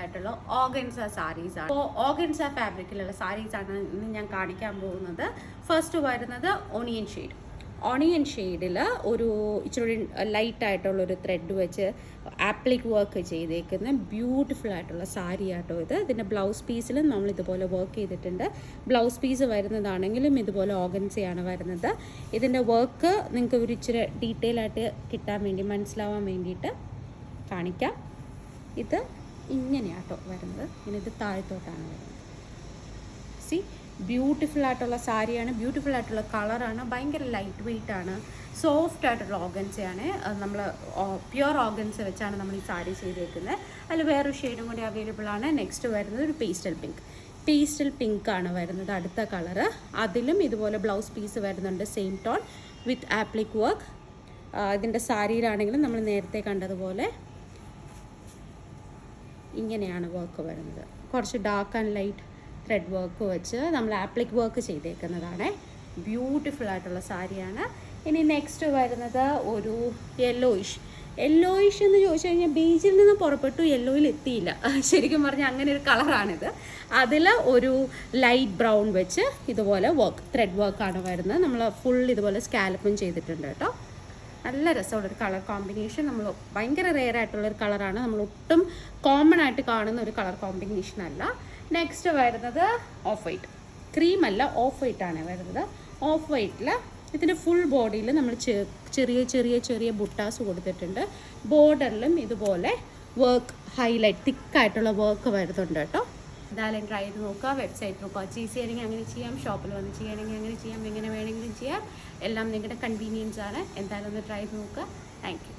ആയിട്ടുള്ള ഓർഗൻസ സാരീസ് ആണ്. അപ്പോൾ ഓർഗൻസ ഫാബ്രിക്കിലുള്ള സാരീസ് ആണ് ഇന്ന് ഞാൻ കാണിക്കാൻ പോകുന്നത്. ഫസ്റ്റ് വരുന്നത് ഓണിയൻ ഷെയ്ഡിൽ ഒരു ഇച്ചിരി ലൈറ്റ് ആയിട്ടുള്ളൊരു ത്രെഡ് വെച്ച് ആപ്ലിക് വർക്ക് ചെയ്തേക്കുന്ന ബ്യൂട്ടിഫുൾ ആയിട്ടുള്ള സാരി ആട്ടോ ഇത്. ഇതിൻ്റെ ബ്ലൗസ് പീസിലും നമ്മൾ ഇതുപോലെ വർക്ക് ചെയ്തിട്ടുണ്ട്. ബ്ലൗസ് പീസ് വരുന്നതാണെങ്കിലും ഇതുപോലെ ഓർഗൻസയാണ് വരുന്നത്. ഇതിൻ്റെ വർക്ക് നിങ്ങൾക്ക് ഒരു ഇച്ചിരി ഡീറ്റെയിൽ ആയിട്ട് കിട്ടാൻ വേണ്ടി മനസ്സിലാവാൻ വേണ്ടിയിട്ട് കാണിക്കാം. ഇത് ഇങ്ങനെയാട്ടോ വരുന്നത്. ഇങ്ങനെ ഇത് താഴത്തോട്ടാണ് വരുന്നത്. സി ബ്യൂട്ടിഫുൾ ആയിട്ടുള്ള സാരിയാണ്, ബ്യൂട്ടിഫുൾ ആയിട്ടുള്ള കളറാണ്, ഭയങ്കര ലൈറ്റ് വെയ്റ്റ് ആണ്, സോഫ്റ്റ് ആയിട്ടുള്ള ഓർഗൻസയാണ്. നമ്മൾ പ്യുവർ ഓർഗൻസ വെച്ചാണ് നമ്മൾ ഈ സാരി ചെയ്തേക്കുന്നത്. അതിൽ വേറൊരു ഷെയ്ഡും കൂടി അവൈലബിൾ ആണ്. നെക്സ്റ്റ് വരുന്നത് ഒരു പേസ്റ്റൽ പിങ്ക് ആണ് വരുന്നത് അടുത്ത കളറ്. അതിലും ഇതുപോലെ ബ്ലൗസ് പീസ് വരുന്നുണ്ട്, സെയിം ടോൺ വിത്ത് ആപ്ലിക് വർക്ക്. ഇതിൻ്റെ സാരിയിലാണെങ്കിലും നമ്മൾ നേരത്തെ കണ്ടതുപോലെ ഇങ്ങനെയാണ് വർക്ക് വരുന്നത്. കുറച്ച് dark and light thread work വെച്ച് നമ്മൾ ആപ്ലിക് വർക്ക് ചെയ്തേക്കുന്നതാണ്. ബ്യൂട്ടിഫുൾ ആയിട്ടുള്ള സാരിയാണ്. ഇനി നെക്സ്റ്റ് വരുന്നത് ഒരു യെല്ലോയിഷ് എന്ന് ചോദിച്ചു കഴിഞ്ഞാൽ ബീച്ചിൽ നിന്ന് പുറപ്പെട്ടു യെല്ലോയിൽ എത്തിയില്ല. ശരിക്കും പറഞ്ഞാൽ അങ്ങനെ ഒരു കളറാണിത്. അതിൽ ഒരു ലൈറ്റ് ബ്രൗൺ വെച്ച് ഇതുപോലെ ത്രെഡ് വർക്കാണ് വരുന്നത്. നമ്മൾ ഫുൾ ഇതുപോലെ സ്കാലപ്പും ചെയ്തിട്ടുണ്ട് കേട്ടോ. നല്ല രസമുള്ളൊരു കളർ കോമ്പിനേഷൻ. നമ്മൾ ഭയങ്കര റെയർ ആയിട്ടുള്ളൊരു കളറാണ്. നമ്മൾ ഒട്ടും കോമൺ ആയിട്ട് കാണുന്ന ഒരു കളർ കോമ്പിനേഷൻ അല്ല. നെക്സ്റ്റ് വരുന്നത് ഓഫ് വൈറ്റ്, ക്രീം അല്ല, ഓഫ് വൈറ്റ് ആണ് വരുന്നത്. ഓഫ് വൈറ്റിൽ ഇതിൻ്റെ ഫുൾ ബോഡിയിൽ നമ്മൾ ചെറിയ ബുട്ടാസ് കൊടുത്തിട്ടുണ്ട്. ബോർഡറിലും ഇതുപോലെ വർക്ക് ഹൈലൈറ്റ് തിക്കായിട്ടുള്ള വർക്ക് വരുന്നുണ്ട് കേട്ടോ. എന്തായാലും ട്രൈ ചെയ്ത് നോക്കുക. വെബ്സൈറ്റിൽ പർച്ചേസ് ചെയ്യണമെങ്കിൽ അങ്ങനെ ചെയ്യാം, ഷോപ്പിൽ വന്ന് ചെയ്യണമെങ്കിൽ അങ്ങനെ ചെയ്യാം, എങ്ങനെ വേണമെങ്കിലും ചെയ്യാം. എല്ലാം നിങ്ങളുടെ കൺവീനിയൻസ് ആണ്. എന്തായാലും ഒന്ന് ട്രൈ ചെയ്ത് നോക്കുക. Thank you.